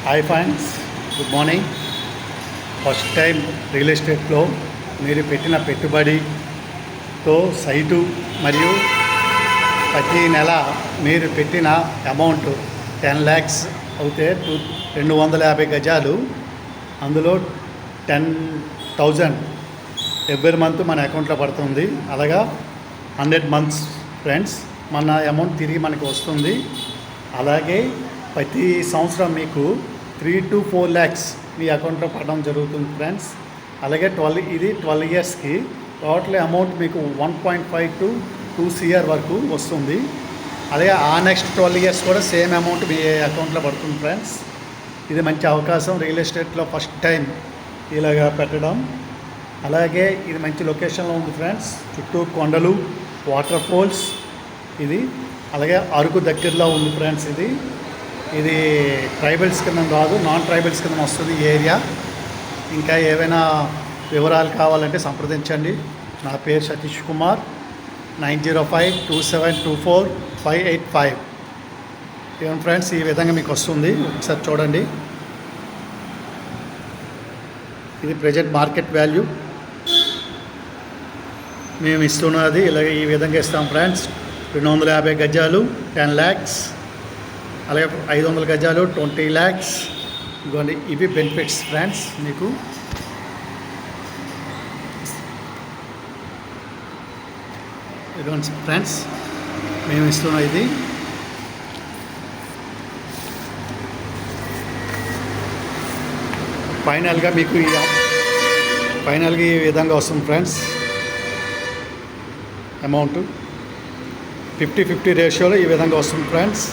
Hi friends, good morning. First time real ఎస్టేట్లో మీరు పెట్టిన పెట్టుబడితో సైటు మరియు ప్రతి నెల మీరు పెట్టిన అమౌంట్ 10 lakhs అవుతే 250 గజాలు, అందులో 10,000 ఎవ్రీ మంత్ మన అకౌంట్లో పడుతుంది. అలాగా 100 months ఫ్రెండ్స్ మన అమౌంట్ తిరిగి మనకు వస్తుంది. అలాగే ప్రతి సంవత్సరం మీకు 3 to 4 lakhs మీ అకౌంట్లో పడడం జరుగుతుంది ఫ్రెండ్స్. అలాగే 12 yearsకి టోటల్ అమౌంట్ మీకు 1.5 to 2 crore వరకు వస్తుంది. అలాగే ఆ నెక్స్ట్ 12 years కూడా సేమ్ అమౌంట్ మీ అకౌంట్లో పడుతుంది ఫ్రెండ్స్. ఇది మంచి అవకాశం రియల్ ఎస్టేట్లో ఫస్ట్ టైం ఇలాగా పెట్టడం. అలాగే ఇది మంచి లొకేషన్లో ఉంది ఫ్రెండ్స్. చుట్టూ కొండలు, వాటర్ ఫాల్స్ ఇది. అలాగే అరకు దగ్గరలో ఉంది ఫ్రెండ్స్. ఇది ట్రైబల్స్ కింద కాదు, నాన్ ట్రైబల్స్ కింద వస్తుంది ఈ ఏరియా. ఇంకా ఏవైనా వివరాలు కావాలంటే సంప్రదించండి. నా పేరు సతీష్ కుమార్. 9052724585. ఏమన్నా ఫ్రెండ్స్, ఈ విధంగా మీకు వస్తుంది, ఒకసారి చూడండి. ఇది ప్రజెంట్ మార్కెట్ వాల్యూ మేము ఇస్తున్నది. ఇలాగే ఈ విధంగా ఇస్తాం ఫ్రెండ్స్. 250 గజాలు 10 lakhs, అలాగే 500 గజాలు 20 lakhs. ఇదిగోండి, ఇవి బెనిఫిట్స్ ఫ్రెండ్స్ మీకు. ఇదిగోండి ఫ్రెండ్స్, మేము ఇస్తున్న ఇది. ఫైనల్గా మీకు ఈ విధంగా వస్తుంది ఫ్రెండ్స్. అమౌంట్ 50-50 రేషియోలో ఈ విధంగా వస్తుంది ఫ్రెండ్స్.